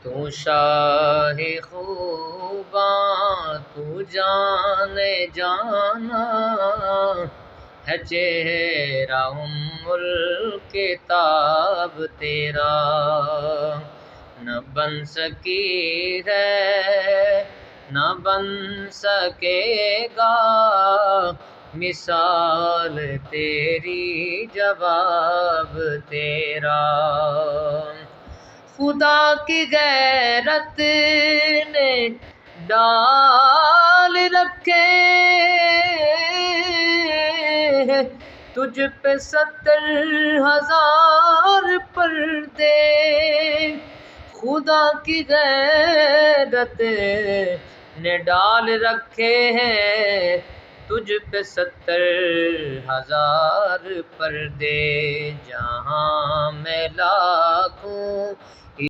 تو شاہ خوباں تو جان جانا ہے، چہرہ الکتاب تیرا نہ بن سکی ہے، نہ بن سکے گا مثال تیری، جواب تیرا۔ خدا کی غیرت نے ڈال رکھے ہیں تجھ پہ 70,000 پردے، خدا کی غیرت نے ڈال رکھے ہیں تجھ پہ 70,000 پردے، جہاں میں لاکھوں